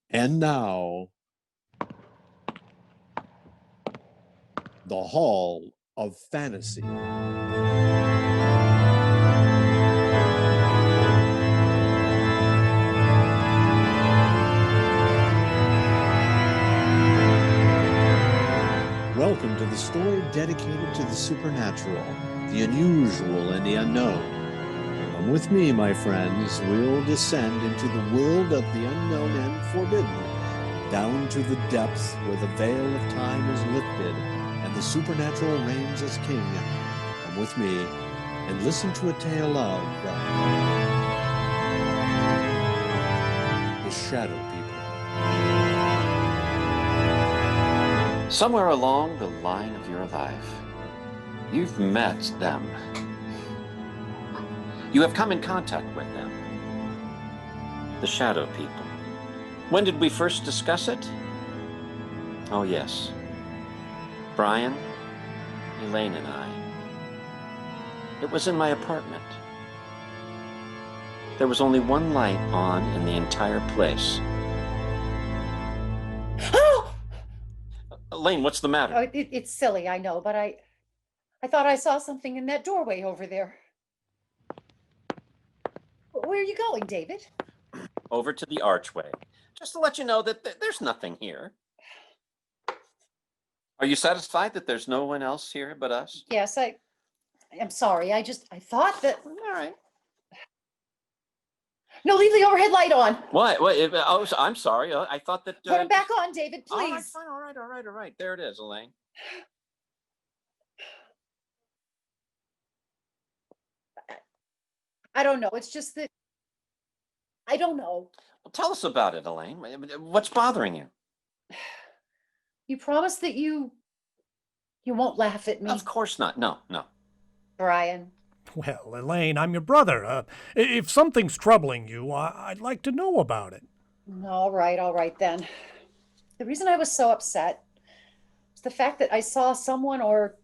And now, the Hall of Fantasy. Welcome to the story dedicated to the supernatural, the unusual, and the unknown. Come with me, my friends. We'll descend into the world of the unknown and forbidden, down to the depths where the veil of time is lifted and the supernatural reigns as king. Come with me and listen to a tale of the Shadow People. Somewhere along the line of your life, you've met them. You have come in contact with them. The Shadow People. When did we first discuss it? Oh, yes. Brian, ELAINE, and I. It was in my apartment. There was only one light on in the entire place. ELAINE, what's the matter? Oh, it's silly, I know, but I thought I saw something in that doorway over there. Where are you going, David? Over to the archway. Just to let you know that there's nothing here. Are you satisfied that there's no one else here but us? Yes, I'm sorry. I thought that... All right. No, leave the overhead light on. What? I'm sorry. I thought that... Put him back on, David, please. All right, fine. All right. There it is, ELAINE. I don't know. It's just that... I don't know. Well, tell us about it, ELAINE. What's bothering you? You promised that you won't laugh at me. Of course not. No. Brian. Well, ELAINE, I'm your brother. If something's troubling you, I'd like to know about it. All right then. The reason I was so upset was the fact that I saw someone or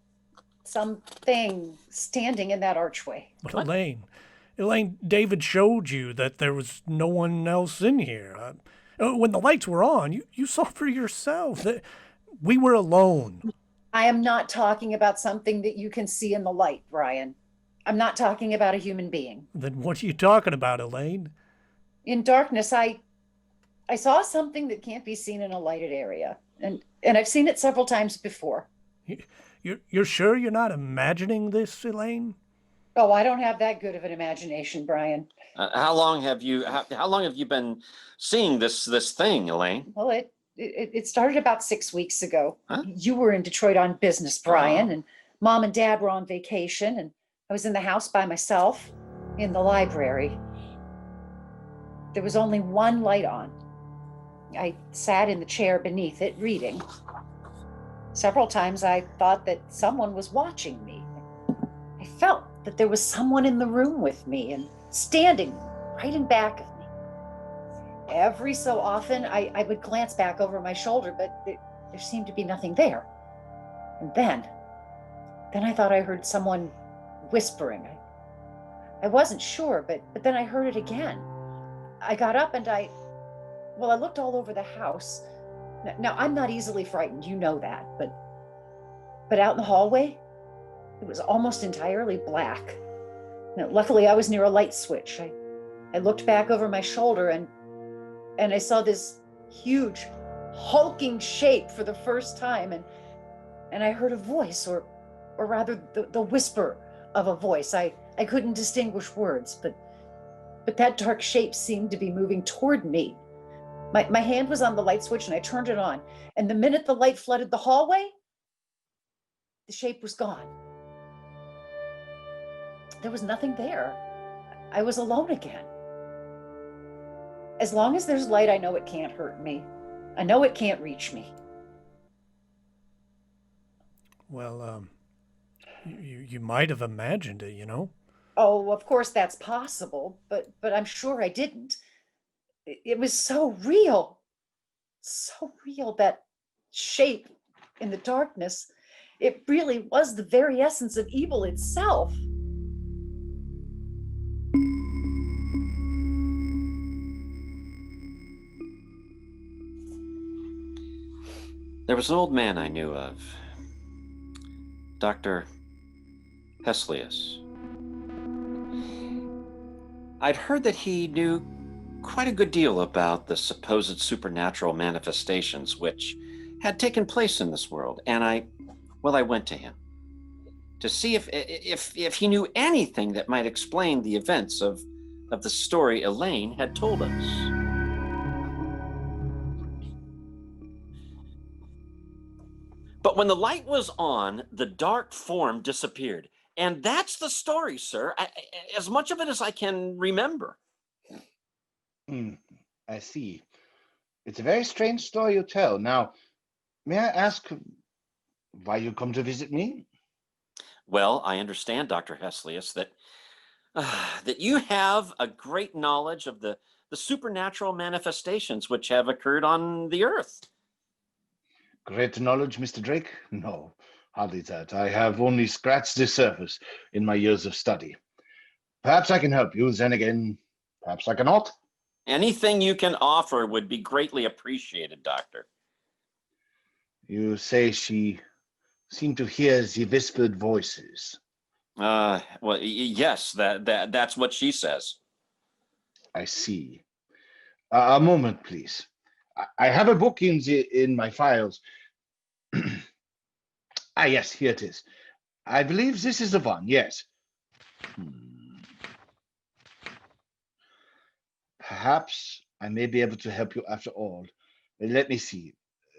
something standing in that archway. But ELAINE, David showed you that there was no one else in here. When the lights were on, you saw for yourself that we were alone. I am not talking about something that you can see in the light, Brian. I'm not talking about a human being. Then what are you talking about, ELAINE? In darkness, I saw something that can't be seen in a lighted area. And I've seen it several times before. You're sure you're not imagining this, ELAINE? Oh, I don't have that good of an imagination, Brian. How long have you been seeing this thing, ELAINE? Well, it started about 6 weeks ago. Huh? You were in Detroit on business, Brian, and Mom and Dad were on vacation, and I was in the house by myself in the library. There was only one light on. I sat in the chair beneath it, reading. Several times I thought that someone was watching me. I felt that there was someone in the room with me and standing right in back of me. Every so often, I would glance back over my shoulder, but there seemed to be nothing there. And then I thought I heard someone whispering. I wasn't sure, but then I heard it again. I got up and I looked all over the house. Now, I'm not easily frightened, you know that, but out in the hallway, it was almost entirely black. Now, luckily, I was near a light switch. I looked back over my shoulder and I saw this huge, hulking shape for the first time, and I heard a voice, or rather the whisper of a voice. I couldn't distinguish words, but that dark shape seemed to be moving toward me. My hand was on the light switch and I turned it on, and the minute the light flooded the hallway, the shape was gone. There was nothing there. I was alone again. As long as there's light, I know it can't hurt me. I know it can't reach me. Well, you might have imagined it, you know? Oh, of course that's possible, but I'm sure I didn't. It was so real, that shape in the darkness. It really was the very essence of evil itself. There was an old man I knew of, Dr. HESSELIUS. I'd heard that he knew quite a good deal about the supposed supernatural manifestations which had taken place in this world, and I went to him to see if he knew anything that might explain the events of the story ELAINE had told us. But when the light was on, the dark form disappeared. And that's the story, sir, as much of it as I can remember. I see. It's a very strange story you tell. Now, may I ask why you come to visit me? Well, I understand, Dr. HESSELIUS, that you have a great knowledge of the supernatural manifestations which have occurred on the earth. Great knowledge, Mr. Drake? No, hardly that. I have only scratched the surface in my years of study. Perhaps I can help you, then again, perhaps I cannot. Anything you can offer would be greatly appreciated, Doctor. You say she seemed to hear the whispered voices. Well, yes, that's what she says. I see. A moment, please. I have a book in my files. Yes, here it is. I believe this is the one, yes. Perhaps I may be able to help you after all. Let me see.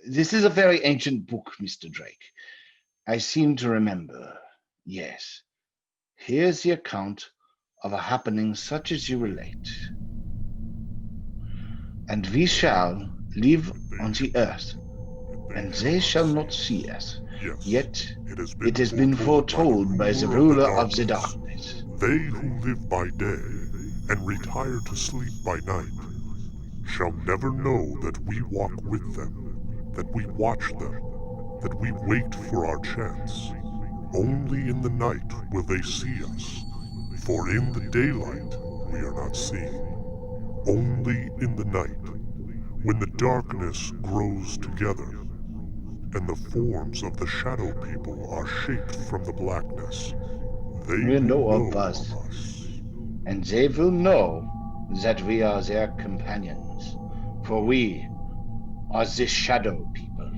This is a very ancient book, Mr. Drake. I seem to remember. Yes. Here's the account of a happening such as you relate. And we shall live on the earth, and they shall not see us. Yet it has been foretold by the ruler of the darkness. They who live by day and retire to sleep by night shall never know that we walk with them, that we watch them, that we wait for our chance. Only in the night will they see us, for in the daylight we are not seen. Only in the night, when the darkness grows together, and the forms of the shadow people are shaped from the blackness, they will know of us, and they will know that we are their companions, for we are the shadow people.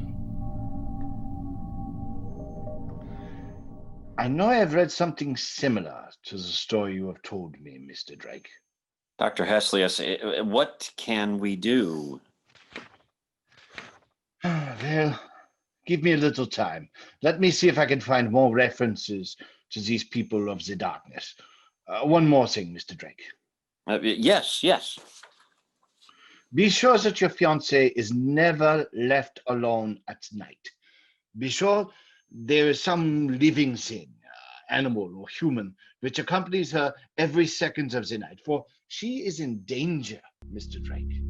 I know I have read something similar to the story you have told me, Mr. Drake. Dr. HESSELIUS, what can we do? Well, give me a little time. Let me see if I can find more references to these people of the darkness. One more thing, Mr. Drake. Yes. Be sure that your fiancée is never left alone at night. Be sure there is some living thing, animal or human, which accompanies her every second of the night, for she is in danger, Mr. Drake.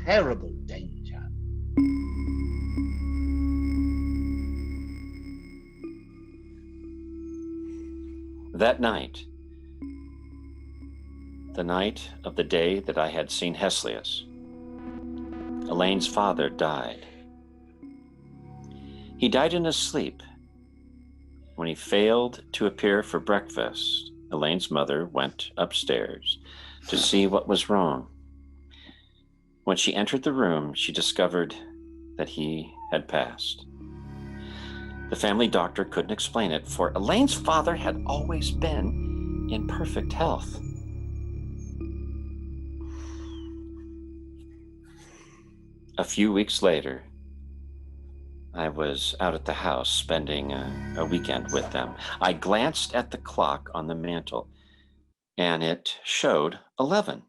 Terrible danger. That night, the night of the day that I had seen HESSELIUS, ELAINE's father died. He died in his sleep. When he failed to appear for breakfast, ELAINE's mother went upstairs to see what was wrong. When she entered the room, she discovered that he had passed. The family doctor couldn't explain it, for ELAINE's father had always been in perfect health. A few weeks later, I was out at the house spending a weekend with them. I glanced at the clock on the mantle, and it showed 11.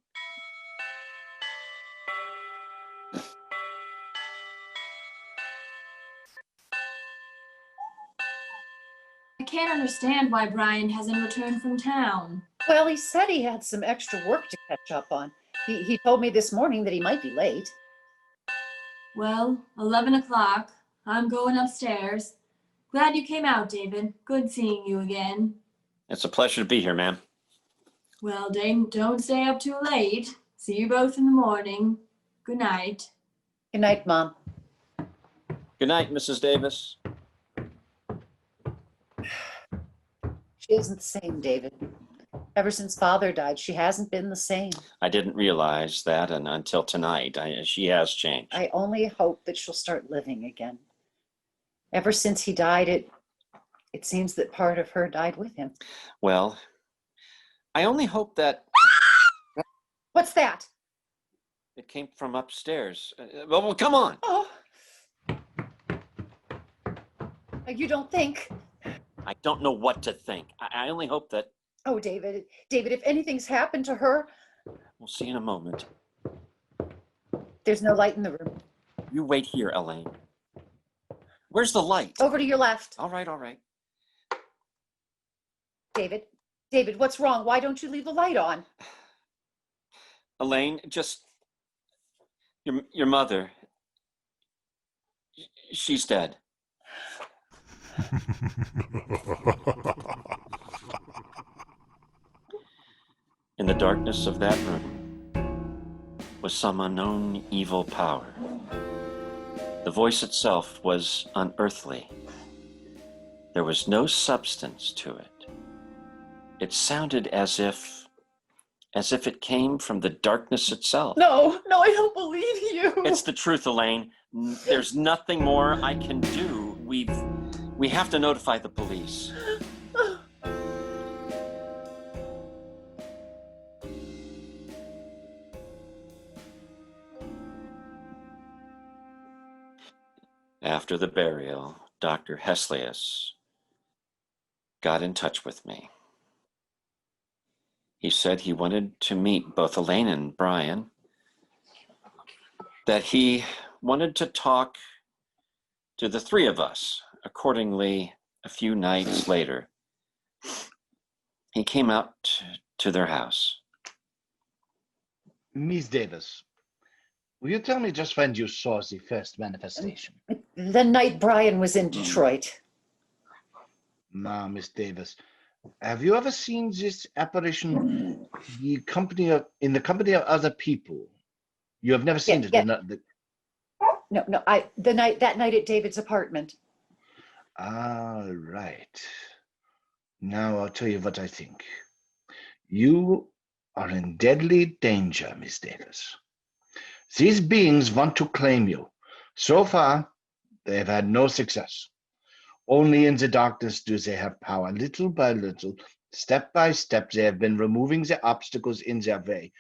I can't understand why Brian hasn't returned from town. Well, he said he had some extra work to catch up on. He told me this morning that he might be late. Well, 11 o'clock. I'm going upstairs. Glad you came out, David. Good seeing you again. It's a pleasure to be here, ma'am. Well, don't stay up too late. See you both in the morning. Good night. Good night, Mom. Good night, Mrs. Davis. She isn't the same, David. Ever since Father died, she hasn't been the same. I didn't realize that until tonight. She has changed. I only hope that she'll start living again. Ever since he died, it seems that part of her died with him. Well, I only hope that... What's that? It came from upstairs. Well, come on. Oh. You don't think? I don't know what to think. I only hope that... Oh, David, if anything's happened to her... We'll see in a moment. There's no light in the room. You wait here, ELAINE. Where's the light? Over to your left. All right. David, what's wrong? Why don't you leave the light on? ELAINE, just... Your mother... She's dead. In the darkness of that room was some unknown evil power. The voice itself was unearthly. There was no substance to it. It sounded as if it came from the darkness itself. No, I don't believe you. It's the truth, ELAINE. There's nothing more I can do. We have to notify the police. After the burial, Dr. HESSELIUS got in touch with me. He said he wanted to meet both ELAINE and Brian, that he wanted to talk to the three of us. Accordingly, a few nights later, he came out to their house. Miss Davis, will you tell me just when you saw the first manifestation? The night Brian was in Detroit. Now, Miss Davis, have you ever seen this apparition in the company of other people? You have never seen it? Yeah. No, that night at David's apartment. Ah, right. Now I'll tell you what I think. You are in deadly danger, Miss Davis. These beings want to claim you. So far, they have had no success. Only in the darkness do they have power. Little by little, step by step, they have been removing the obstacles in their way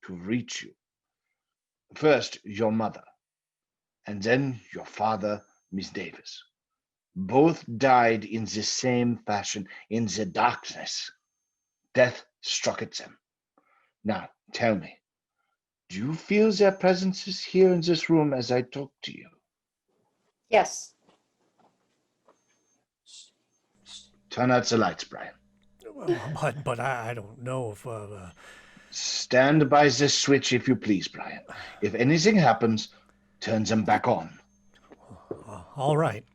to reach you. First, your mother, and then your father, Miss Davis. Both died in the same fashion, in the darkness. Death struck at them. Now, tell me, do you feel their presences here in this room as I talk to you? Yes. Turn out the lights, Brian. But I don't know if... Stand by this switch if you please, Brian. If anything happens, turn them back on. All right.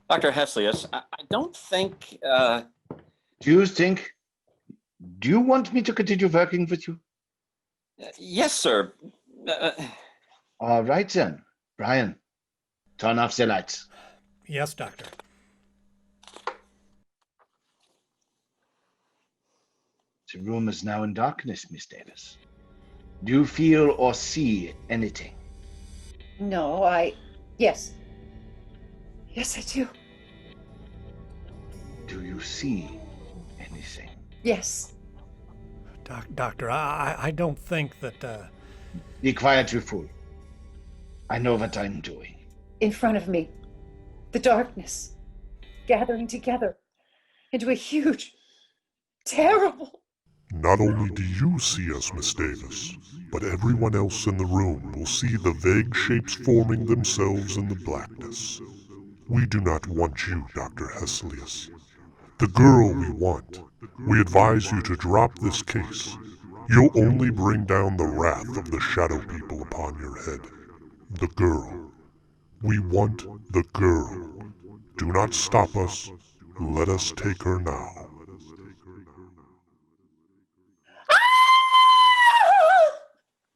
Dr. HESSELIUS, I don't think... Do you want me to continue working with you? Yes, sir. All right then. Brian, turn off the lights. Yes, Doctor. The room is now in darkness, Miss Davis. Do you feel or see anything? No, yes. Yes, I do. Do you see anything? Yes. Doctor, I don't think that... Be quiet, you fool. I know what I'm doing. In front of me, the darkness, gathering together into a huge, terrible... Not only do you see us, Miss Davis, but everyone else in the room will see the vague shapes forming themselves in the blackness. We do not want you, Dr. HESSELIUS. The girl we want. We advise you to drop this case. You'll only bring down the wrath of the shadow people upon your head. The girl. We want the girl. Do not stop us. Let us take her now.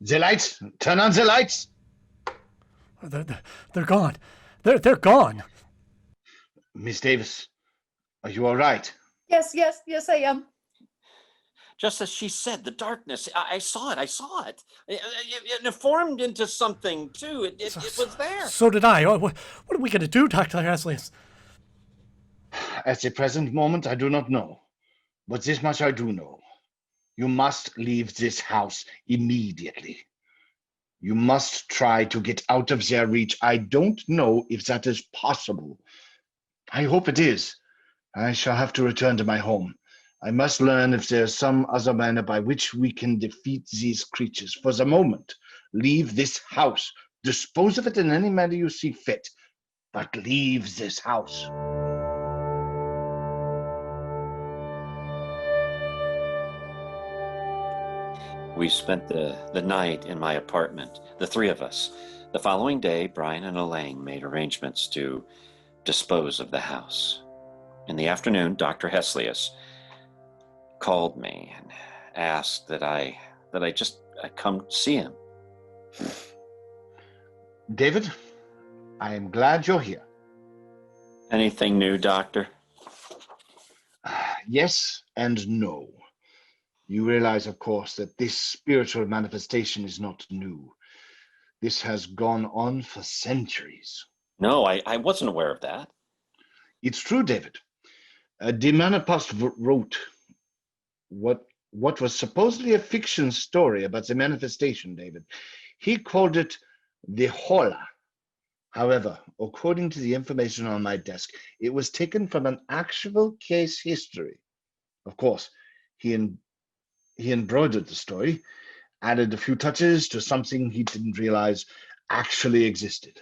The lights! Turn on the lights! They're gone. They're gone. Miss Davis, are you all right? Yes, I am. Just as she said, the darkness, I saw it. It formed into something, too. It was there. So did I. What are we going to do, Dr. HESSELIUS? At the present moment, I do not know. But this much I do know. You must leave this house immediately. You must try to get out of their reach. I don't know if that is possible. I hope it is. I shall have to return to my home. I must learn if there is some other manner by which we can defeat these creatures. For the moment, leave this house. Dispose of it in any manner you see fit, but leave this house. We spent the night in my apartment, the three of us. The following day, Brian and ELAINE made arrangements to dispose of the house. In the afternoon, Dr. HESSELIUS called me and asked that I come see him. David, I am glad you're here. Anything new, Doctor? Yes and no. You realize, of course, that this spiritual manifestation is not new. This has gone on for centuries. No, I wasn't aware of that. It's true, David. De Manapost wrote what was supposedly a fiction story about the manifestation, David. He called it the Hola. However, according to the information on my desk, it was taken from an actual case history. Of course, he embroidered the story, added a few touches to something he didn't realize actually existed.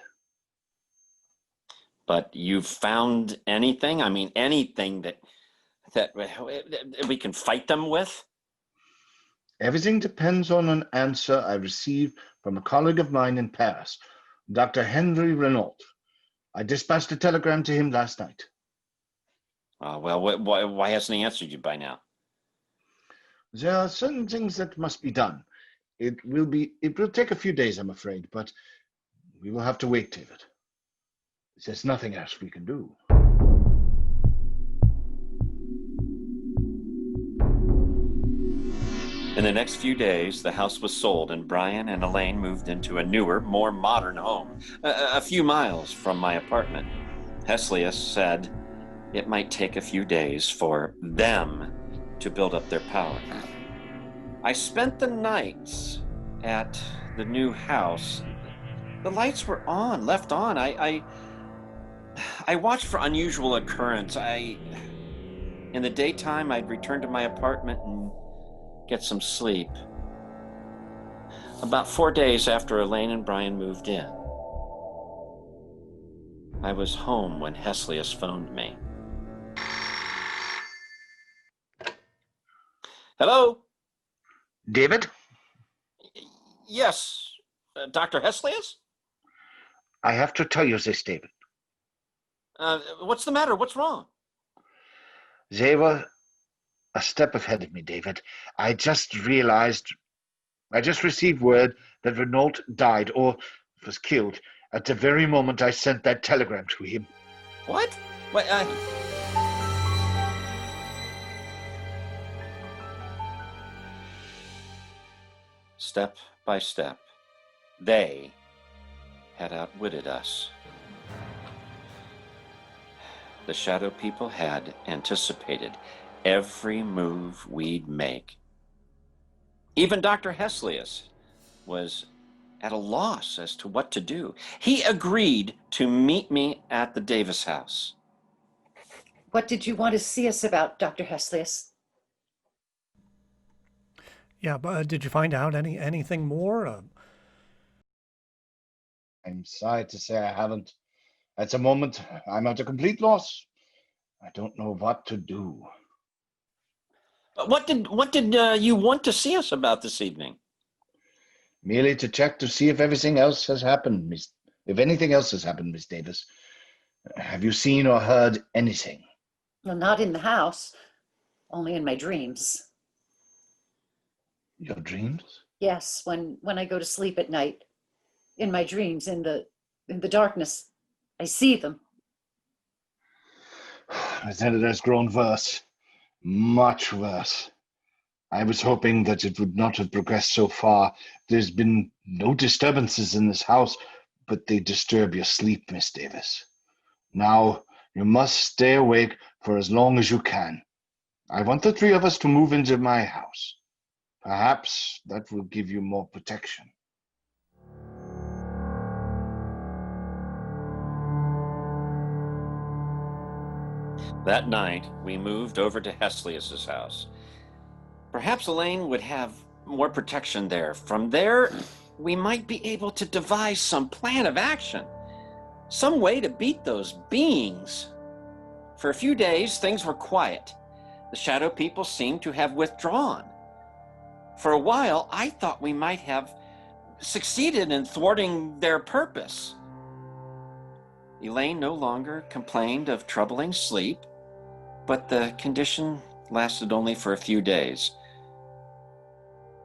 But you've found anything? I mean, anything that we can fight them with? Everything depends on an answer I received from a colleague of mine in Paris, Dr. Henry Renault. I dispatched a telegram to him last night. Well, why hasn't he answered you by now? There are certain things that must be done. It will take a few days, I'm afraid, but we will have to wait, David. There's nothing else we can do. In the next few days, the house was sold and Brian and ELAINE moved into a newer, more modern home, a few miles from my apartment. HESSELIUS said it might take a few days for them to build up their power. I spent the nights at the new house. The lights were on, left on. I watched for unusual occurrence. In the daytime, I'd return to my apartment and get some sleep. About 4 days after ELAINE and Brian moved in, I was home when HESSELIUS phoned me. Hello? David? Yes, Dr. HESSELIUS? I have to tell you this, David. What's the matter? What's wrong? They were a step ahead of me, David. I just received word that Renault died or was killed at the very moment I sent that telegram to him. What? Wait, Step by step, they had outwitted us. The shadow people had anticipated every move we'd make. Even Dr. HESSELIUS was at a loss as to what to do. He agreed to meet me at the Davis house. What did you want to see us about, Dr. HESSELIUS? Yeah, but did you find out anything more? I'm sorry to say I haven't. At the moment, I'm at a complete loss. I don't know what to do. What did you want to see us about this evening? Merely to check to see if everything else has happened, if anything else has happened, Miss Davis. Have you seen or heard anything? Well, not in the house, only in my dreams. Your dreams? Yes, when I go to sleep at night, in my dreams, in the In the darkness, I see them. Then it has grown worse. Much worse. I was hoping that it would not have progressed so far. There's been no disturbances in this house, but they disturb your sleep, Miss Davis. Now, you must stay awake for as long as you can. I want the three of us to move into my house. Perhaps that will give you more protection. That night, we moved over to HESSELIUS' house. Perhaps ELAINE would have more protection there. From there, we might be able to devise some plan of action, some way to beat those beings. For a few days, things were quiet. The shadow people seemed to have withdrawn. For a while, I thought we might have succeeded in thwarting their purpose. ELAINE no longer complained of troubling sleep, but the condition lasted only for a few days.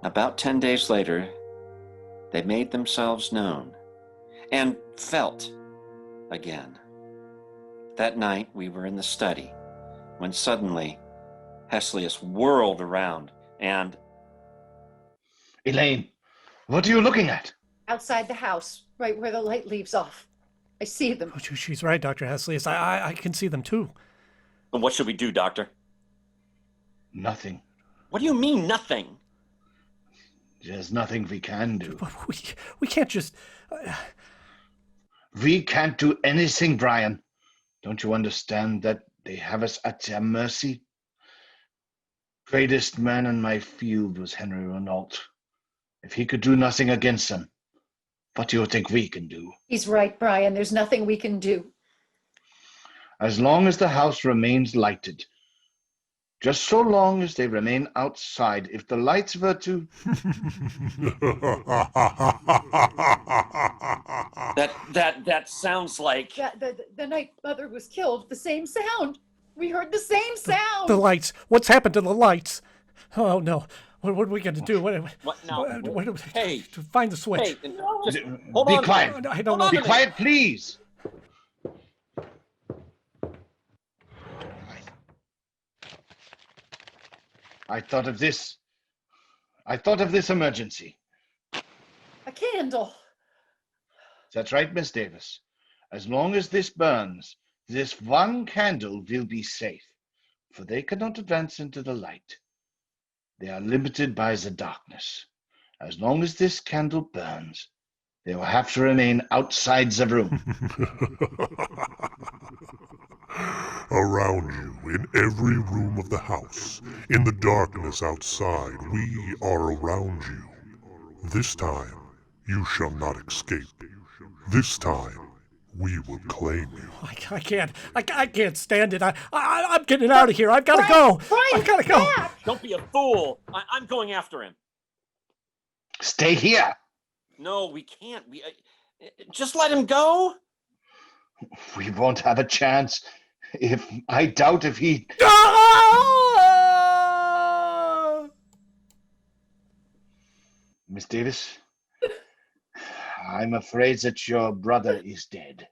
About 10 days later, they made themselves known and felt again. That night, we were in the study when suddenly HESSELIUS whirled around and... ELAINE, what are you looking at? Outside the house, right where the light leaves off. I see them. Oh, she's right, Dr. HESSELIUS. I can see them too. And what should we do, Doctor? Nothing. What do you mean, nothing? There's nothing we can do. But we can't just... We can't do anything, Brian. Don't you understand that they have us at their mercy? Greatest man in my field was Henry Renault. If he could do nothing against them, what do you think we can do? He's right, Brian. There's nothing we can do. As long as the house remains lighted, just so long as they remain outside, if the lights were to... That sounds like... The night Mother was killed, the same sound. We heard the same sound. The lights. What's happened to the lights? Oh, no. What are we going to do? What now? Hey. To find the switch. Hey, just hold Be on. quiet. I don't know. Be quiet, please. I thought of this. I thought of this emergency. A candle. That's right, Miss Davis. As long as this burns, this one candle will be safe, for they cannot advance into the light. They are limited by the darkness. As long as this candle burns, they will have to remain outside the room. Around you, in every room of the house, in the darkness outside, we are around you. This time, you shall not escape. This time, we will claim you. I can't stand it. I'm getting out of here. I've got to go. Brian, I've got to go. Dad! Don't be a fool. I'm going after him. Stay here. No, we can't. Just let him go. We won't have a chance. I doubt if he... Miss Davis, I'm afraid that your brother is dead.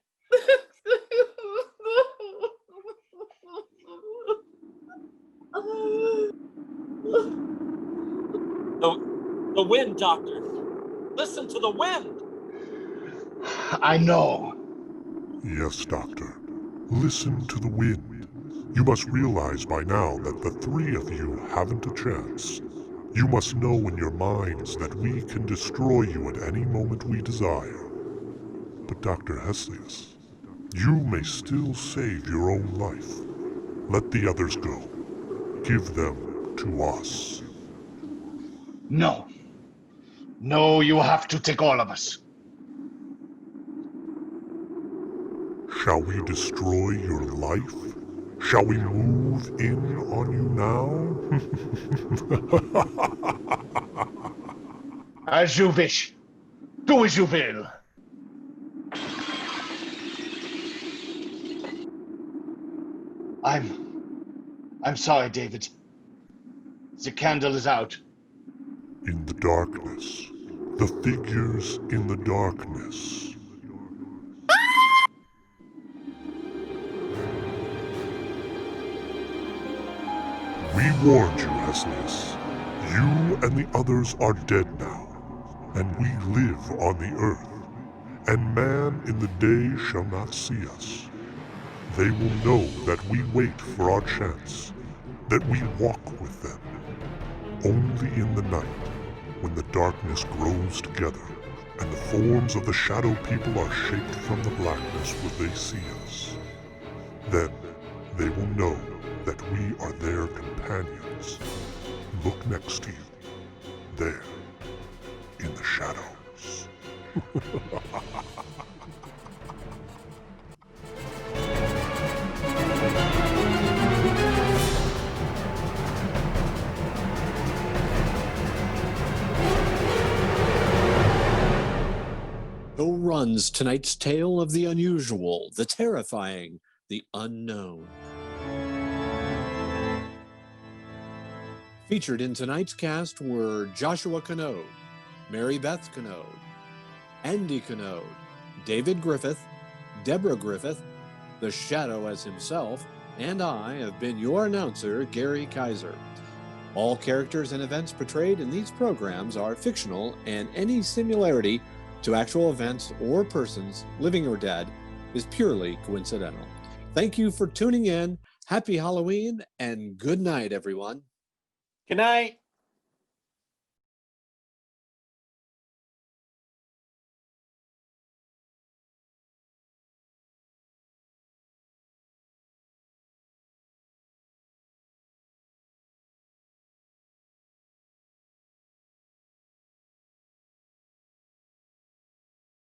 The wind, Doctor. Listen to the wind. I know. Yes, Doctor. Listen to the wind. You must realize by now that the three of you haven't a chance. You must know in your minds that we can destroy you at any moment we desire. But Dr. HESSELIUS, you may still save your own life. Let the others go. Give them to us. No. No, you have to take all of us. Shall we destroy your life? Shall we move in on you now? As you wish. Do as you will. I'm sorry, David. The candle is out. In the darkness. The figures in the darkness. We warned you, HESSELIUS. You and the others are dead now, and we live on the earth, and man in the day shall not see us. They will know that we wait for our chance, that we walk with them. Only in the night, when the darkness grows together, and the forms of the shadow people are shaped from the blackness, will they see us. Then they will know that we are their companions. Look next to you, there, in the shadows. So runs tonight's tale of the unusual, the terrifying, the unknown. Featured in tonight's cast were Joshua Knode, MaryBeth Knode, Andy Knode, David Griffith, Deborah Griffith, the Shadow as himself, and I have been your announcer, Gary Kaiser. All characters and events portrayed in these programs are fictional, and any similarity to actual events or persons, living or dead, is purely coincidental. Thank you for tuning in. Happy Halloween and good night, everyone. Good night.